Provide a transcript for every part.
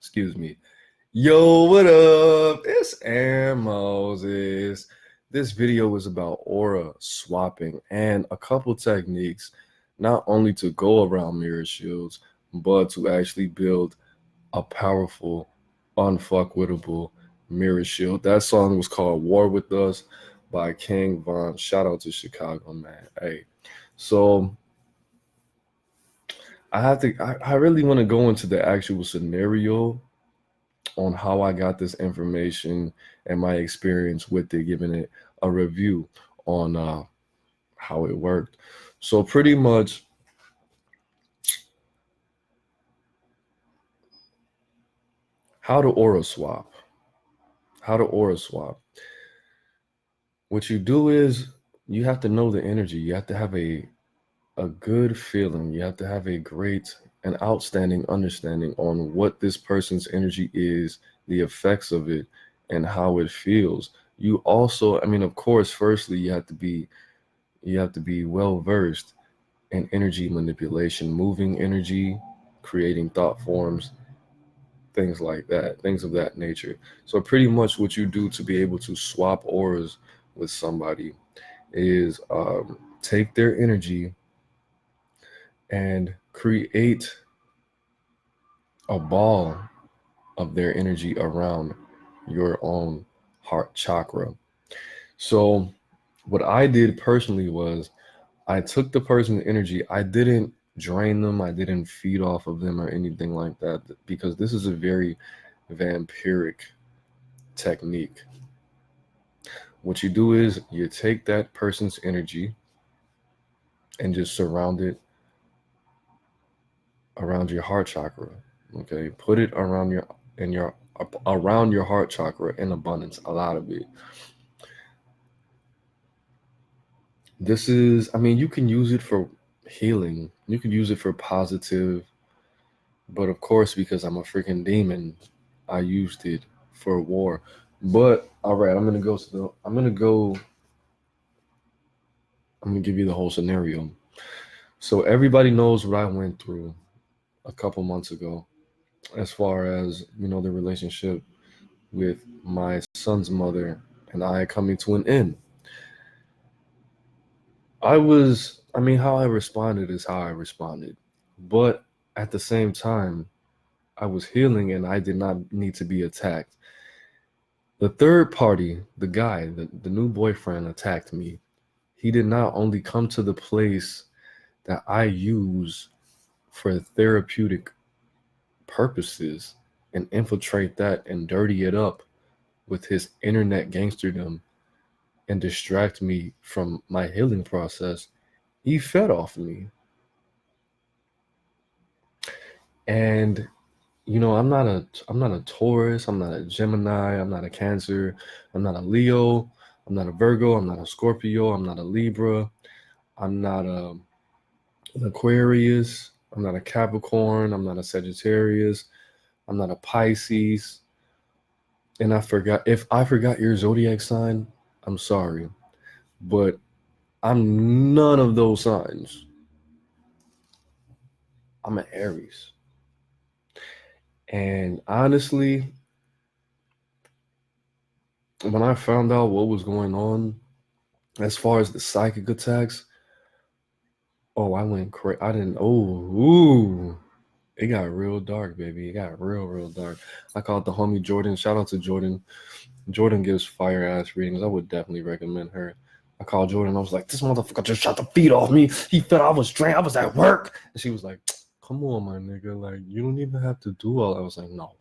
Excuse me. Yo, what up? It's Air Moses. This video is about aura swapping and a couple techniques, not only to go around mirror shields, but to actually build a powerful, unfuckwittable mirror shield. That song was called War With Us by King Von. Shout out to Chicago, man. Hey, so I really want to go into the actual scenario on how I got this information and my experience with it, giving it a review on how it worked. So pretty much, how to aura swap. How to aura swap. What you do is you have to know the energy. You have to have a good feeling. You have to have a great and outstanding understanding on what this person's energy is, the effects of it, and how it feels. You also, of course, firstly, you have to be well versed in energy manipulation, moving energy, creating thought forms, things like that, things of that nature. So pretty much what you do to be able to swap auras with somebody is take their energy and create a ball of their energy around your own heart chakra. So what I did personally was I took the person's energy. I didn't drain them. I didn't feed off of them or anything like that, because this is a very vampiric technique. What you do is you take that person's energy and just surround it around your heart chakra. Okay, put it around your heart chakra in abundance, a lot of it. This is, you can use it for healing. You can use it for positive, but of course, because I'm a freaking demon, I used it for war. But all right, I'm gonna give you the whole scenario. So everybody knows what I went through a couple months ago, as far as the relationship with my son's mother and I coming to an end. How I responded is how I responded. But at the same time, I was healing and I did not need to be attacked. The third party, the guy, the new boyfriend, attacked me. He did not only come to the place that I use for therapeutic purposes and infiltrate that and dirty it up with his internet gangsterdom and distract me from my healing process. He fed off me. And I'm not a Taurus, I'm not a Gemini, I'm not a Cancer, I'm not a Leo, I'm not a Virgo, I'm not a Scorpio, I'm not a Libra, I'm not an Aquarius, I'm not a Capricorn, I'm not a Sagittarius, I'm not a Pisces. And if I forgot your zodiac sign, I'm sorry. But I'm none of those signs. I'm an Aries. And honestly, when I found out what was going on, as far as the psychic attacks, I went crazy. I didn't. It got real dark, baby. It got real, real dark. I called the homie Jordan. Shout out to Jordan. Jordan gives fire ass readings. I would definitely recommend her. I called Jordan. I was like, this motherfucker just shot the feet off me. He felt I was drained. I was at work. And she was like, come on, my nigga. Like, you don't even have to do all. I was like, no,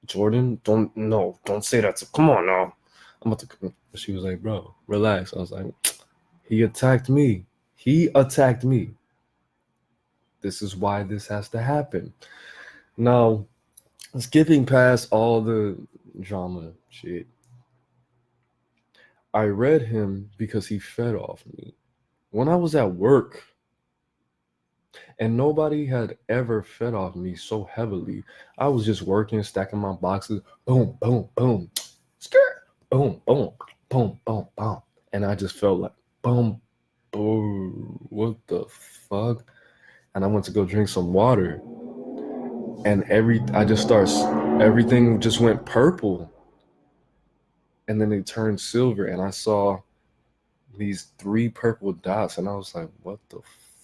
Jordan, don't say that. Come on now. I'm about to. She was like, bro, relax. I was like, he attacked me. He attacked me. This is why this has to happen. Now, skipping past all the drama shit, I read him because he fed off me. When I was at work, and nobody had ever fed off me so heavily. I was just working, stacking my boxes, boom, boom, boom, skirt, boom, boom, boom, boom, boom. And I just felt like, boom, boom, what the fuck? And I went to go drink some water. And I just start everything just went purple. And then it turned silver, and I saw these 3 purple dots, and I was like, what the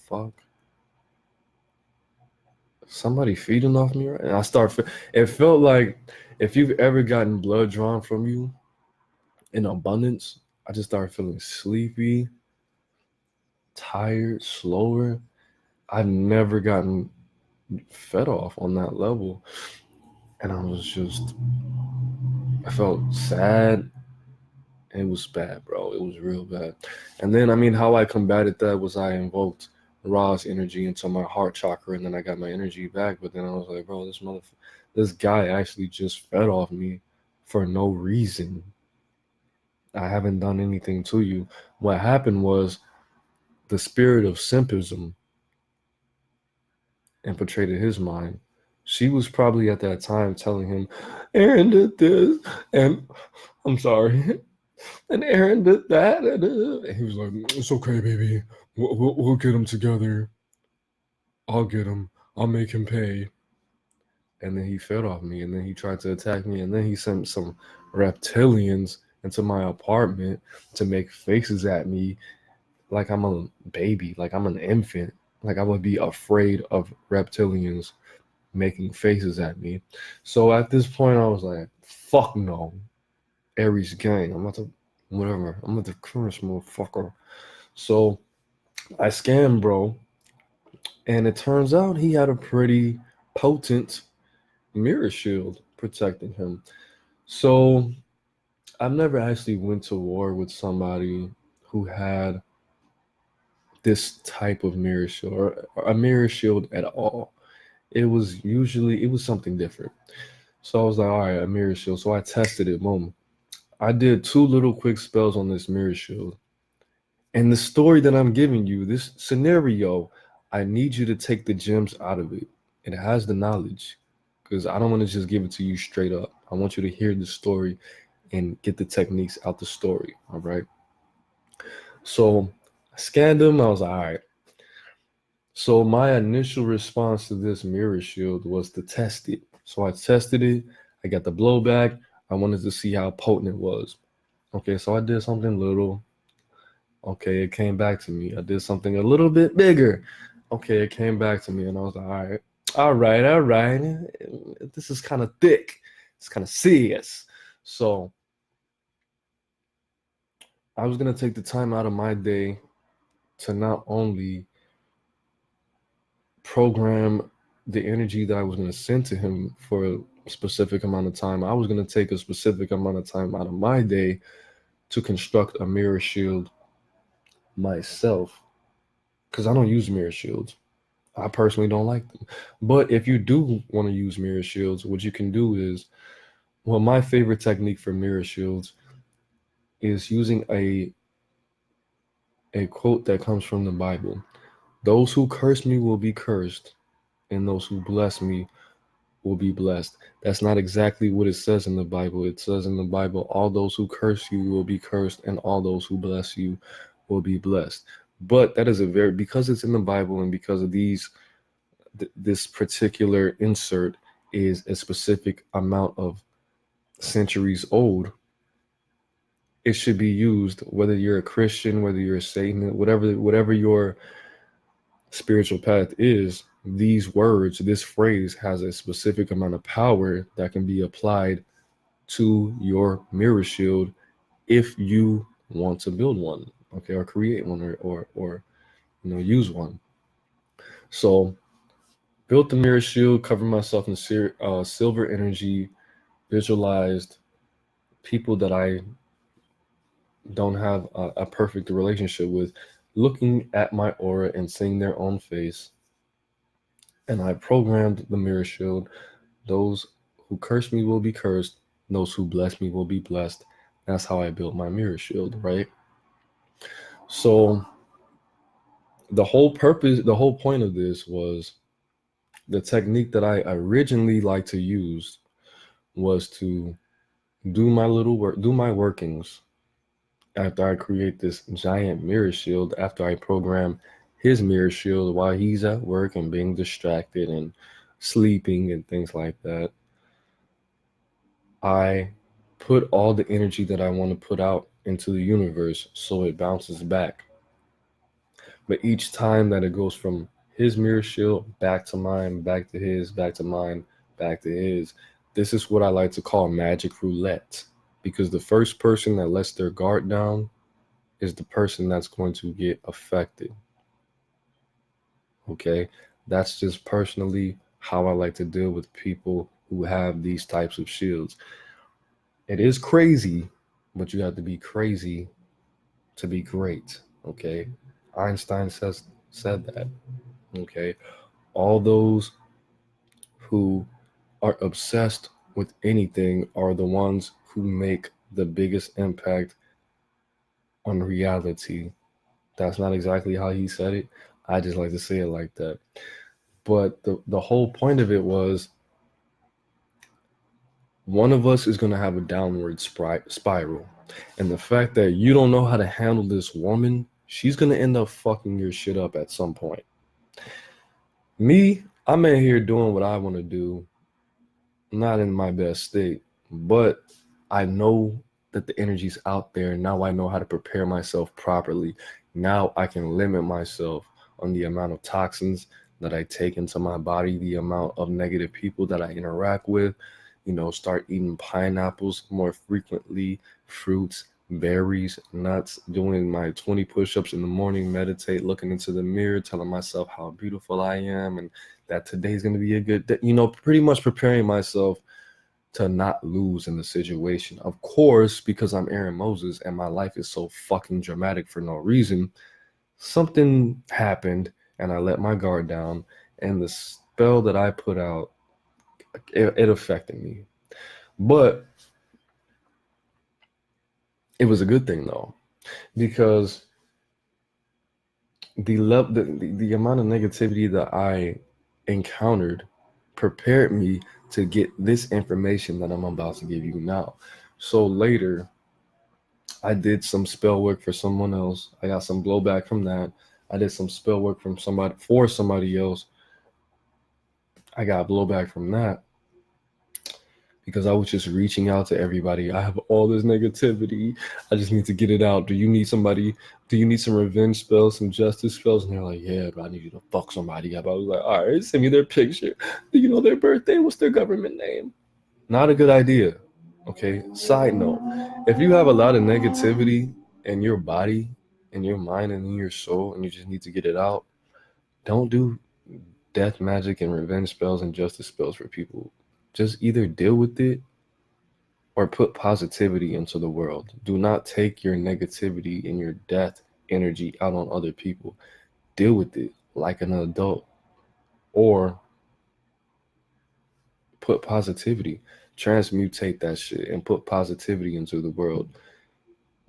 fuck? Somebody feeding off me, right? And it felt like if you've ever gotten blood drawn from you in abundance, I just started feeling sleepy, tired, slower. I've never gotten fed off on that level. And I felt sad. It was bad, bro. It was real bad. And then, I mean, how I combated that was I invoked Ra's energy into my heart chakra, and then I got my energy back. But then I was like, bro, this guy actually just fed off me for no reason. I haven't done anything to you. What happened was the spirit of simpism infiltrated his mind. She was probably at that time telling him, Aaron did this, and I'm sorry, and Aaron did that. And he was like, it's okay, baby. We'll get him together. I'll get him. I'll make him pay. And then he fed off me, and then he tried to attack me, and then he sent some reptilians into my apartment to make faces at me like I'm a baby, like I'm an infant, like I would be afraid of reptilians making faces at me. So at this point, I was like, fuck no. Aries gang. I'm about to, whatever. I'm about to crush, motherfucker. So I scammed, bro. And it turns out he had a pretty potent mirror shield protecting him. So I've never actually went to war with somebody who had this type of mirror shield or a mirror shield at all. It was something different. So I was like, all right, a mirror shield. So I tested it. Boom. I did 2 little quick spells on this mirror shield. And the story that I'm giving you, this scenario, I need you to take the gems out of it. It has the knowledge because I don't want to just give it to you straight up. I want you to hear the story and get the techniques out the story. All right. So I scanned them. I was like, all right. So my initial response to this mirror shield was to test it. So I tested it. I got the blowback. I wanted to see how potent it was. Okay, so I did something little. Okay, it came back to me. I did something a little bit bigger. Okay, it came back to me, and I was like, all right. This is kind of thick. It's kind of serious. So I was gonna take the time out of my day to not only program the energy that I was gonna send to him for a specific amount of time. I was gonna take a specific amount of time out of my day to construct a mirror shield myself because I don't use mirror shields. I personally don't like them. But if you do want to use mirror shields, what you can do is, well, my favorite technique for mirror shields is using a quote that comes from the Bible. Those who curse me will be cursed, and those who bless me will be blessed. That's not exactly what it says in the Bible. It says in the Bible, all those who curse you will be cursed, and all those who bless you will be blessed. But that is because it's in the Bible and because of this particular insert is a specific amount of centuries old, it should be used whether you're a Christian, whether you're a Satanist, whatever your spiritual path is. These words, this phrase has a specific amount of power that can be applied to your mirror shield if you want to build one, okay, or create one, or use one. So built the mirror shield, covered myself in silver energy, visualized people that I don't have a perfect relationship with looking at my aura and seeing their own face. And I programmed the mirror shield. Those who curse me will be cursed. Those who bless me will be blessed. That's how I built my mirror shield, right? So the whole point of this was the technique that I originally liked to use was to do my workings after I create this giant mirror shield, after I program his mirror shield while he's at work and being distracted and sleeping and things like that. I put all the energy that I want to put out into the universe so it bounces back. But each time that it goes from his mirror shield back to mine, back to his, back to mine, back to his, this is what I like to call magic roulette. Because the first person that lets their guard down is the person that's going to get affected. Okay? That's just personally how I like to deal with people who have these types of shields. It is crazy, but you have to be crazy to be great. Okay? Einstein said that. Okay? All those who are obsessed with anything are the ones who make the biggest impact on reality. That's not exactly how he said it. I just like to say it like that. But the whole point of it was one of us is going to have a downward spiral. And the fact that you don't know how to handle this woman, she's going to end up fucking your shit up at some point. Me, I'm in here doing what I want to do, not in my best state, but I know that the energy's out there. Now I know how to prepare myself properly. Now I can limit myself on the amount of toxins that I take into my body, the amount of negative people that I interact with, start eating pineapples more frequently, fruits, berries, nuts, doing my 20 push-ups in the morning, meditate, looking into the mirror, telling myself how beautiful I am and that today's going to be a good day, pretty much preparing myself to not lose in the situation. Of course, because I'm Aaron Moses and my life is so fucking dramatic for no reason, something happened and I let my guard down, and the spell that I put out, it affected me. But it was a good thing though, because the amount of negativity that I encountered prepared me to get this information that I'm about to give you now. So later, I did some spell work for someone else. I got some blowback from that. I did some spell work from somebody for somebody else. I got blowback from that because I was just reaching out to everybody. I have all this negativity. I just need to get it out. Do you need somebody? Do you need some revenge spells, some justice spells? And they're like, yeah, but I need you to fuck somebody up. I was like, all right, send me their picture. Do you know their birthday? What's their government name? Not a good idea. Okay. Side note, if you have a lot of negativity in your body, in your mind, and in your soul, and you just need to get it out, don't do death magic and revenge spells and justice spells for people. Just either deal with it or put positivity into the world. Do not take your negativity and your death energy out on other people. Deal with it like an adult, or put positivity. Transmutate that shit and put positivity into the world.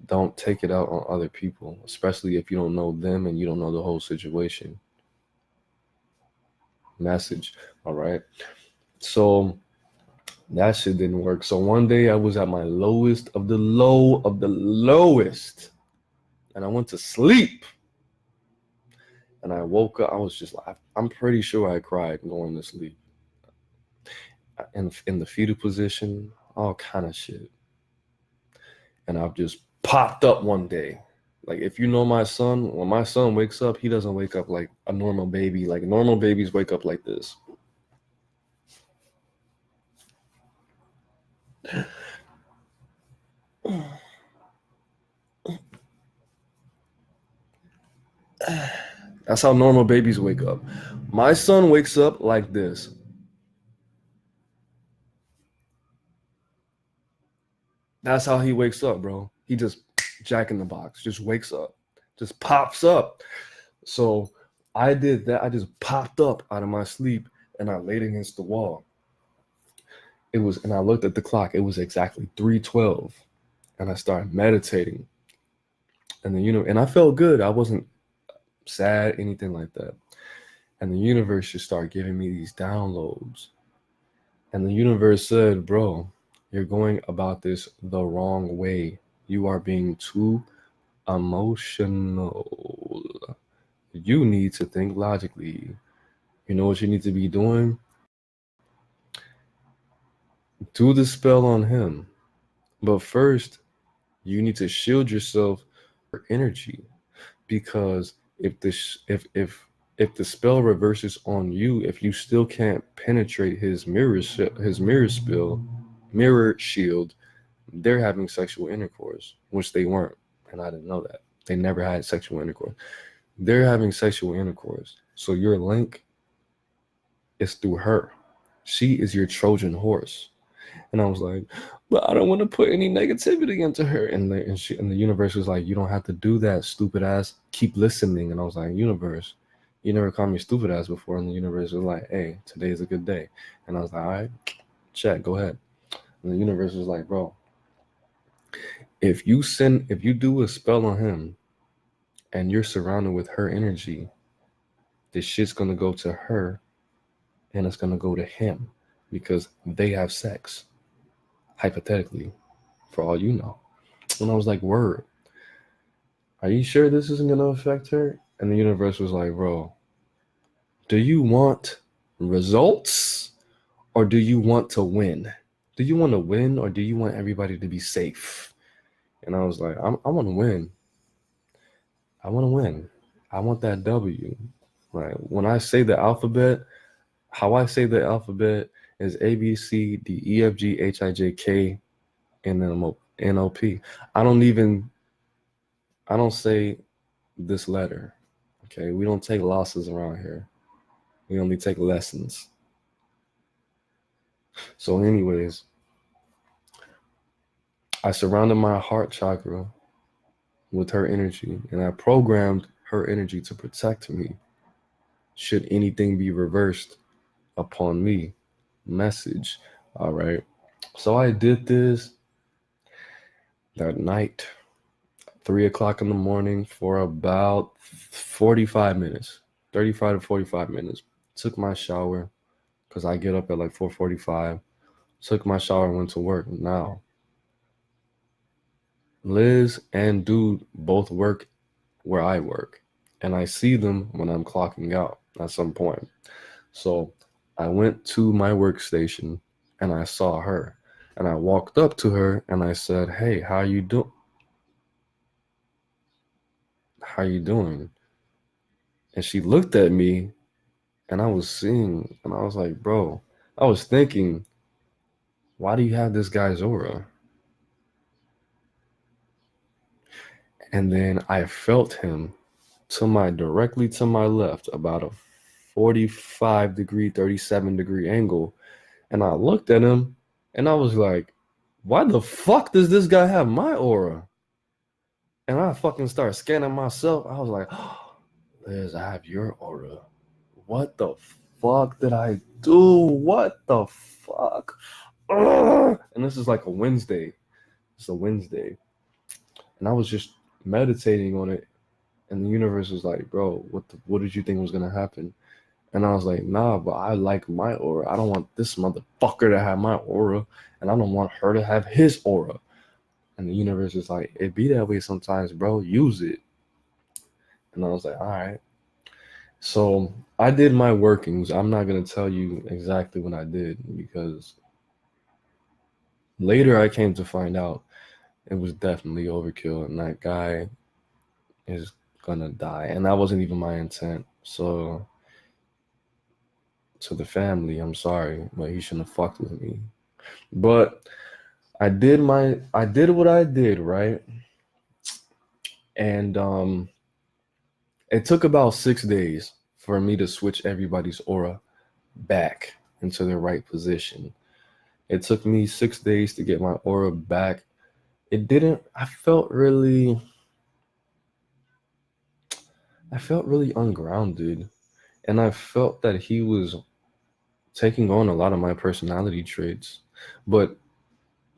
Don't take it out on other people, especially if you don't know them and you don't know the whole situation. Message. All right. So that shit didn't work. So one day I was at my lowest of the low of the lowest, and I went to sleep. And I woke up. I was just like, I'm pretty sure I cried going to sleep. In the fetal position, all kind of shit. And I've just popped up one day. Like, if you know my son, when my son wakes up, he doesn't wake up like a normal baby. Like, normal babies wake up like this. That's how normal babies wake up. My son wakes up like this. That's how he wakes up, bro. He just jack in the box, just wakes up, just pops up. So I did that. I just popped up out of my sleep and I laid against the wall. And I looked at the clock. It was exactly 3:12, and I started meditating. And and I felt good. I wasn't sad, anything like that. And the universe just started giving me these downloads. And the universe said, bro, you're going about this the wrong way. You are being too emotional. You need to think logically. You know what you need to be doing? Do the spell on him. But first, you need to shield yourself for energy, because if the spell reverses on you, if you still can't penetrate his mirror shield, they're having sexual intercourse, which they weren't, and I didn't know that. They never had sexual intercourse. They're having sexual intercourse. So your link is through her. She is your Trojan horse. And I was like, but I don't want to put any negativity into her. And the universe was like, you don't have to do that, stupid ass. Keep listening. And I was like, universe, you never called me stupid ass before. And the universe was like, hey, today is a good day. And I was like, all right, check, go ahead. And the universe was like, bro, if you do a spell on him and you're surrounded with her energy, this shit's gonna go to her and it's gonna go to him because they have sex. Hypothetically, for all you know. And I was like, word, are you sure this isn't gonna affect her? And the universe was like, bro, do you want results or do you want to win? Do you want to win or do you want everybody to be safe? And I was like, I want to win. I want to win. I want that W. Right? When I say the alphabet, how I say the alphabet is A, B, C, D, E, F, G, H, I, J, K, and then N, O, P. I don't say this letter. Okay? We don't take losses around here. We only take lessons. So anyways, I surrounded my heart chakra with her energy, and I programmed her energy to protect me should anything be reversed upon me. Message. All right. So I did this that night, 3:00 in the morning, for about 45 minutes, 35 to 45 minutes. Took my shower because I get up at like 4:45. Took my shower and went to work. Now, Liz and Dude both work where I work, and I see them when I'm clocking out at some point. So I went to my workstation and I saw her, and I walked up to her and I said, "Hey, how you doing? How you doing?" And she looked at me, and I was seeing, and I was like, "Bro," I was thinking, "Why do you have this guy's aura?" And then I felt him directly to my left, about a 45-degree, 37-degree angle. And I looked at him and I was like, why the fuck does this guy have my aura? And I fucking started scanning myself. I was like, oh, Liz, I have your aura. What the fuck did I do? What the fuck? Ugh! And this is like a Wednesday. It's a Wednesday. And I was just meditating on it. And the universe was like, bro, what did you think was going to happen? And I was like, nah, but I like my aura. I don't want this motherfucker to have my aura. And I don't want her to have his aura. And the universe is like, it be that way sometimes, bro. Use it. And I was like, all right. So I did my workings. I'm not going to tell you exactly what I did because later I came to find out it was definitely overkill. And that guy is going to die. And that wasn't even my intent. So to the family, I'm sorry, but he shouldn't have fucked with me. But I did what I did, right? And it took about 6 days for me to switch everybody's aura back into the right position. It took me 6 days to get my aura back. I felt really ungrounded. And I felt that he was taking on a lot of my personality traits. But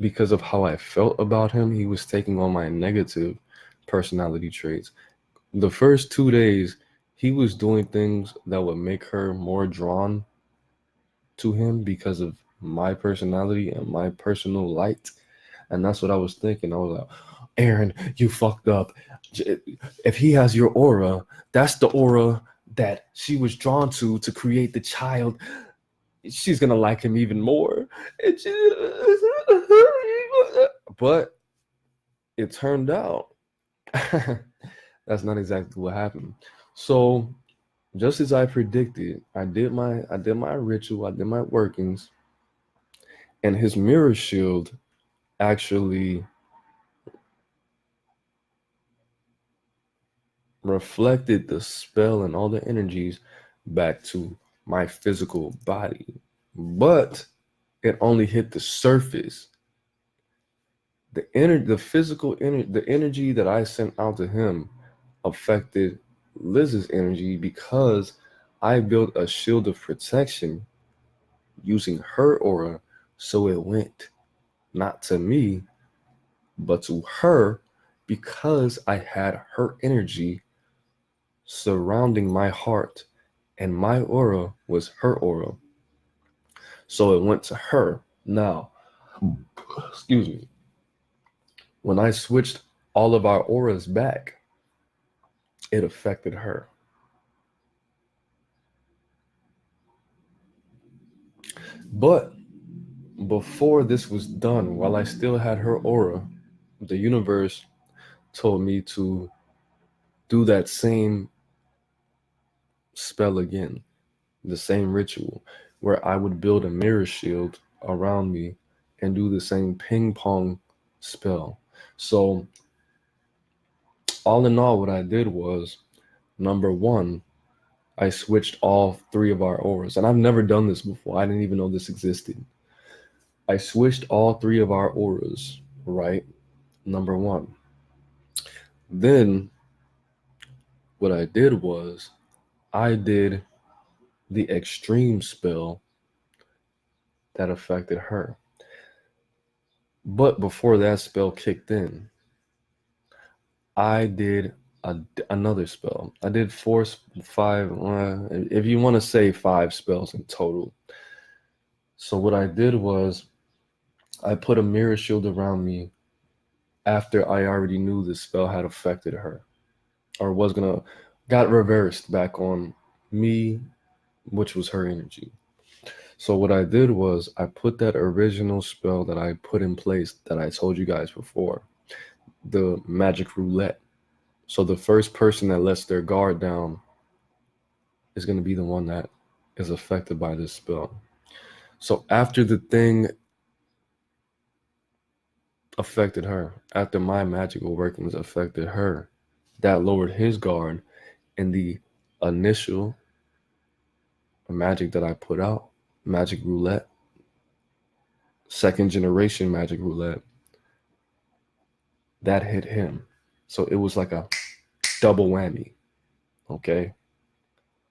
because of how I felt about him, he was taking on my negative personality traits. The first 2 days, he was doing things that would make her more drawn to him because of my personality and my personal light. And that's what I was thinking. I was like, Aaron, you fucked up. If he has your aura, that's the aura that she was drawn to create the child. she's gonna like him even more. And but it turned out that's not exactly what happened. So just as I predicted, I did my ritual, I did my workings, and his mirror shield actually reflected the spell and all the energies back to my physical body. But it only hit the surface. The physical energy, the energy that I sent out to him affected Liz's energy because I built a shield of protection using her aura, so it went not to me, but to her because I had her energy surrounding my heart, and my aura was her aura. So it went to her. Now, excuse me, when I switched all of our auras back, it affected her. But before this was done, while I still had her aura, the universe told me to do that same spell again, the same ritual, where I would build a mirror shield around me and do the same ping pong spell. So, all in all, what I did was number one, I switched all three of our auras. And I've never done this before. I didn't even know this existed. I switched all three of our auras, right? Number one. Then what I did was I did the extreme spell that affected her. But before that spell kicked in, I did another spell. I did four, five, if you want to say five spells in total. So what I did was I put a mirror shield around me after I already knew the spell had affected her or was gonna got reversed back on me, which was her energy. So what I did was I put that original spell that I put in place that I told you guys before, the magic roulette. So the first person that lets their guard down is going to be the one that is affected by this spell. So after the thing affected her, after my magical workings affected her, that lowered his guard, and the initial magic that I put out, magic roulette, second generation magic roulette, that hit him. So it was like a double whammy. Okay.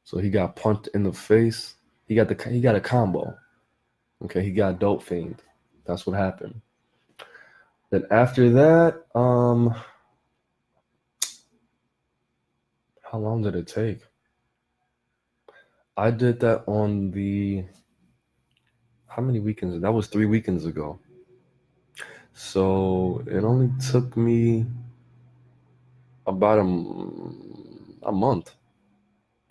So he got punched in the face. He got a combo. Okay, he got dope fiend. That's what happened. Then after that, how long did it take? I did that on the how many weekends? That was 3 weekends ago. So it only took me about a month.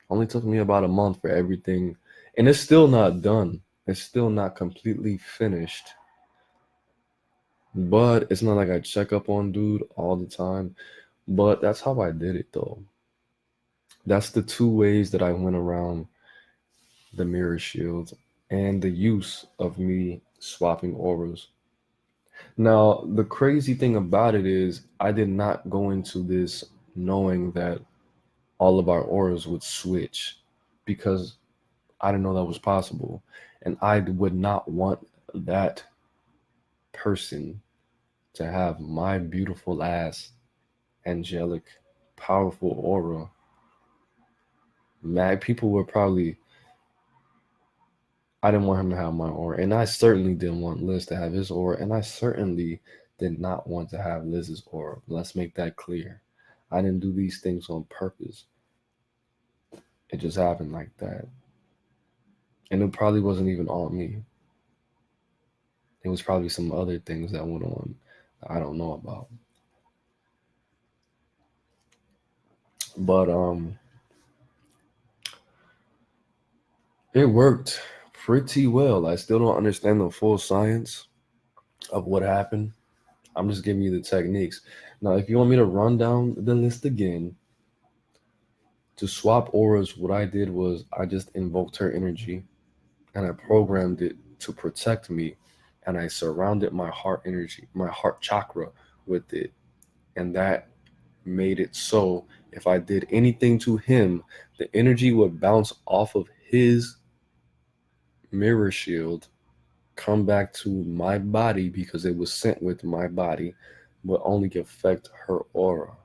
Only took me about a month for everything, and it's still not done. It's still not completely finished. But it's not like I check up on dude all the time. But that's how I did it though. That's the two ways that I went around the mirror shield and the use of me swapping auras. Now, the crazy thing about it is, I did not go into this knowing that all of our auras would switch because I didn't know that was possible. And I would not want that person to have my beautiful ass, angelic, powerful aura. Mad people were probably I didn't want him to have my aura, and I certainly didn't want Liz to have his aura, and I certainly did not want to have Liz's aura. Let's make that clear. I didn't do these things on purpose. It just happened like that. And it probably wasn't even on me. It was probably some other things that went on that I don't know about. But it worked pretty well. I still don't understand the full science of what happened. I'm just giving you the techniques. Now, if you want me to run down the list again, to swap auras, what I did was I just invoked her energy and I programmed it to protect me. And I surrounded my heart energy, my heart chakra with it. And that made it so if I did anything to him, the energy would bounce off of his mirror shield, come back to my body because it was sent with my body, but only affect her aura.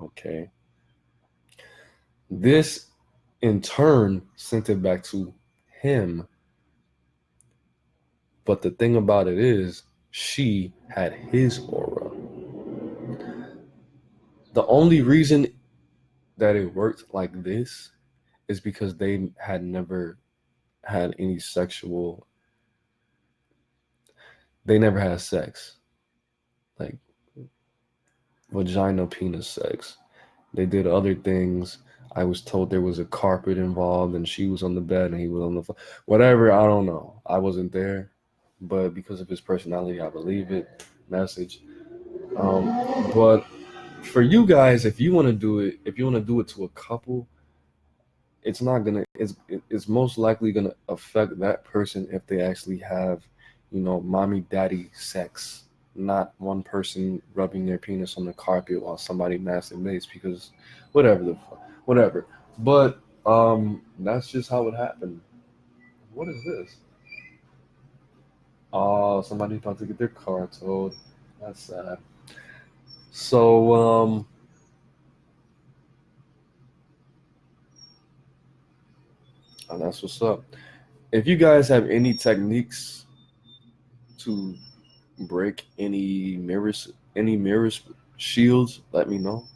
Okay. This in turn sent it back to him. But the thing about it is, she had his aura. The only reason that it worked like this is because they had never had any sexual, they never had sex, like vagina penis sex. They did other things. I was told there was a carpet involved and she was on the bed and he was on the floor. Whatever, I don't know. I wasn't there. But because of his personality, I believe it. Message. But for you guys, if you want to do it, if you want to do it to a couple, it's not gonna. It's most likely gonna affect that person if they actually have, mommy daddy sex, not one person rubbing their penis on the carpet while somebody masturbates because, whatever. But that's just how it happened. What is this? Oh, somebody about to get their car towed. That's sad. So and that's what's up. If you guys have any techniques to break any mirrors shields, let me know.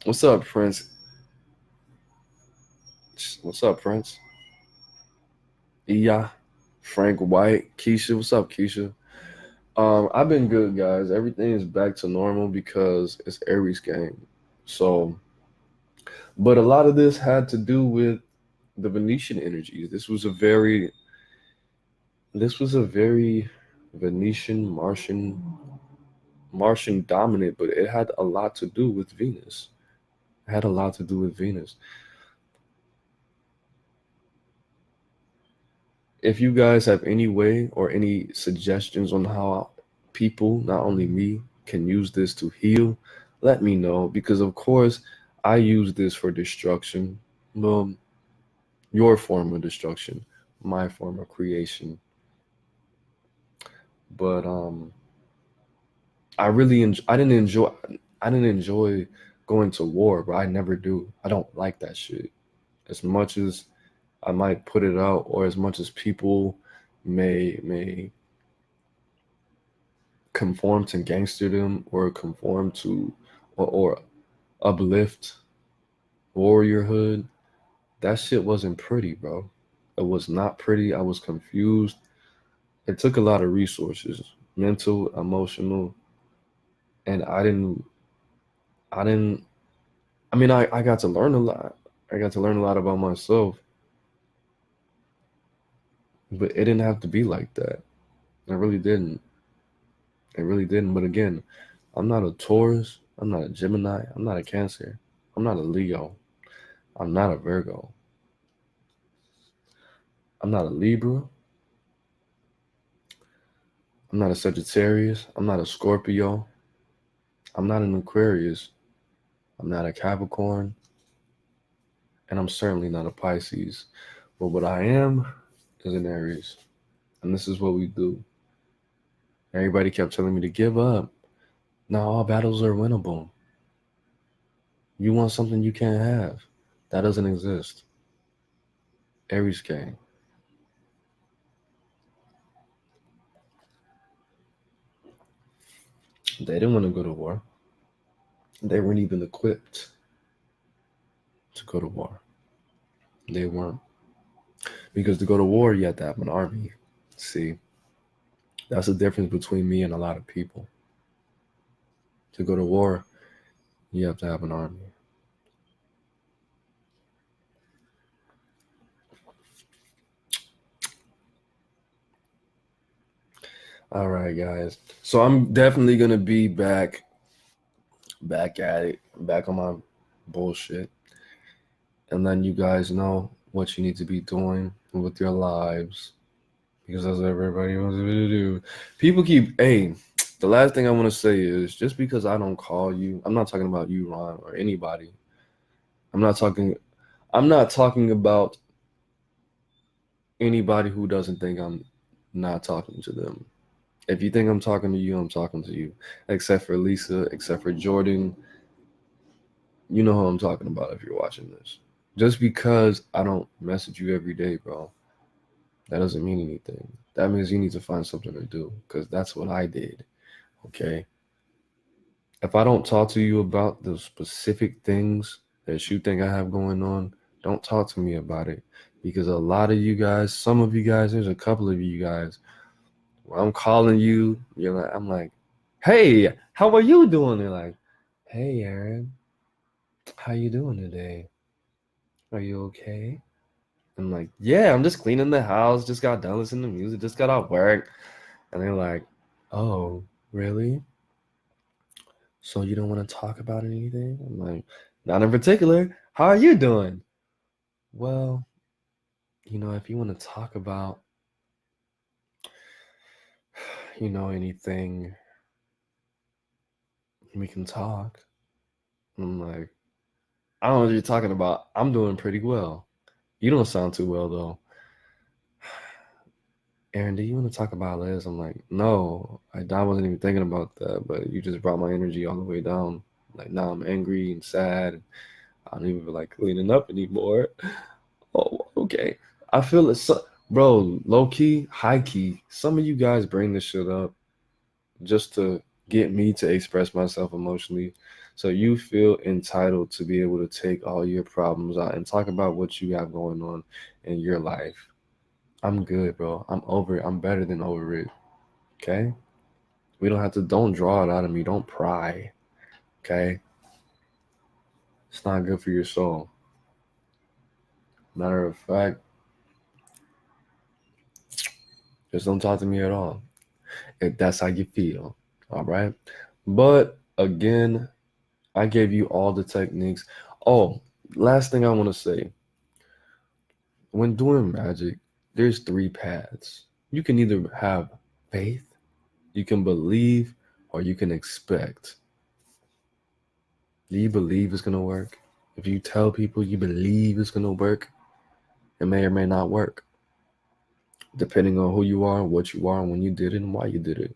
What's up, Prince? What's up, Prince? Iya, Frank White, Keisha. What's up, Keisha? I've been good, guys. Everything is back to normal because it's Aries game. So, but a lot of this had to do with the Venetian energies. This was a very Venetian Martian dominant, but it had a lot to do with Venus. It had a lot to do with Venus. If you guys have any way or any suggestions on how people, not only me, can use this to heal, let me know. Because of course, I use this for destruction. Well, your form of destruction, my form of creation. But I didn't enjoy going to war, but I never do. I don't like that shit. As much as I might put it out, or as much as people may conform to gangsterdom or conform to or uplift warriorhood, that shit wasn't pretty, bro. It was not pretty. I was confused. It took a lot of resources, mental, emotional, and I didn't I mean I got to learn a lot. I got to learn a lot about myself, but it didn't have to be like that. It really didn't. It really didn't. But again, I'm not a Taurus. I'm not a Gemini. I'm not a Cancer. I'm not a Leo. I'm not a Virgo. I'm not a Libra. I'm not a Sagittarius. I'm not a Scorpio. I'm not an Aquarius. I'm not a Capricorn. And I'm certainly not a Pisces. But what I am is an Aries. And this is what we do. Everybody kept telling me to give up. Now all battles are winnable. You want something you can't have. That doesn't exist. Aries came. They didn't want to go to war. They weren't even equipped to go to war. They weren't. Because to go to war, you have to have an army. See, that's the difference between me and a lot of people. To go to war, you have to have an army. All right, guys. So I'm definitely gonna be back at it, back on my bullshit, and letting you guys know what you need to be doing with your lives because that's what everybody wants me to do. People keep, hey, the last thing I want to say is just because I don't call you, I'm not talking about you, Ron, or anybody. I'm not talking, I'm not talking about anybody who doesn't think I'm not talking to them. If you think I'm talking to you, I'm talking to you. Except for Lisa, except for Jordan, you know who I'm talking about if you're watching this. Just because I don't message you every day, bro, that doesn't mean anything. That means you need to find something to do because that's what I did. Okay. If I don't talk to you about the specific things that you think I have going on, don't talk to me about it. Because a lot of you guys, some of you guys, there's a couple of you guys, when I'm calling you, I'm like, hey, how are you doing? They're like, hey, Aaron, how you doing today? Are you okay? I'm like, yeah, I'm just cleaning the house, just got done listening to music, just got off work. And they're like, oh, really? So you don't want to talk about anything? I'm like, not in particular. How are you doing? Well, if you want to talk about, anything, we can talk. I'm like, I don't know what you're talking about. I'm doing pretty well. You don't sound too well though. Aaron, do you want to talk about this? I'm like, no, I wasn't even thinking about that, but you just brought my energy all the way down. Like now I'm angry and sad. I don't even feel like cleaning up anymore. Oh, okay. I feel it's so, bro, low key, high key. Some of you guys bring this shit up just to get me to express myself emotionally. So you feel entitled to be able to take all your problems out and talk about what you have going on in your life. I'm good, bro. I'm over it. I'm better than over it. Okay? We don't have to, don't draw it out of me. Don't pry. Okay? It's not good for your soul. Matter of fact, just don't talk to me at all. If that's how you feel. All right? But again, I gave you all the techniques. Oh, last thing I want to say. When doing magic, there's three paths. You can either have faith, you can believe, or you can expect. Do you believe it's going to work? If you tell people you believe it's going to work, it may or may not work, depending on who you are, what you are, when you did it, and why you did it.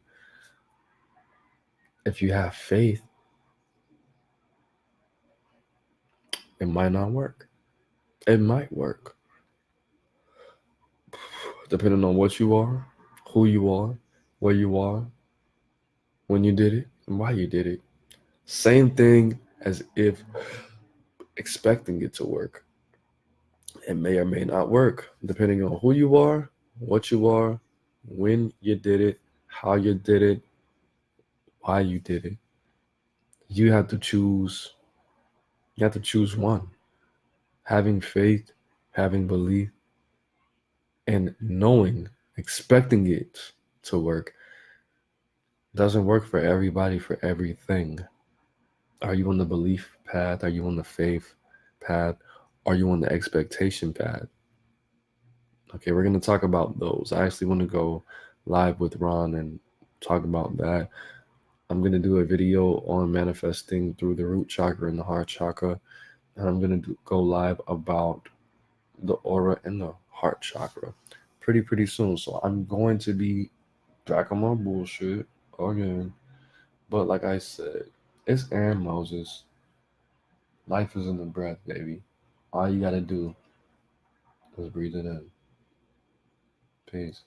If you have faith, it might not work. It might work, depending on what you are, who you are, where you are, when you did it, and why you did it. Same thing as if expecting it to work. It may or may not work, depending on who you are, what you are, when you did it, how you did it, why you did it. You have to choose. You have to choose one. Having faith, having belief, and knowing, expecting it to work doesn't work for everybody for everything. Are you on the belief path? Are you on the faith path? Are you on the expectation path? Okay, we're going to talk about those. I actually want to go live with Ron and talk about that. I'm going to do a video on manifesting through the root chakra and the heart chakra. And I'm going to go live about the aura and the heart chakra pretty soon. So I'm going to be back on my bullshit again. But like I said, it's Aaron Moses. Life is in the breath, baby. All you got to do is breathe it in. Peace.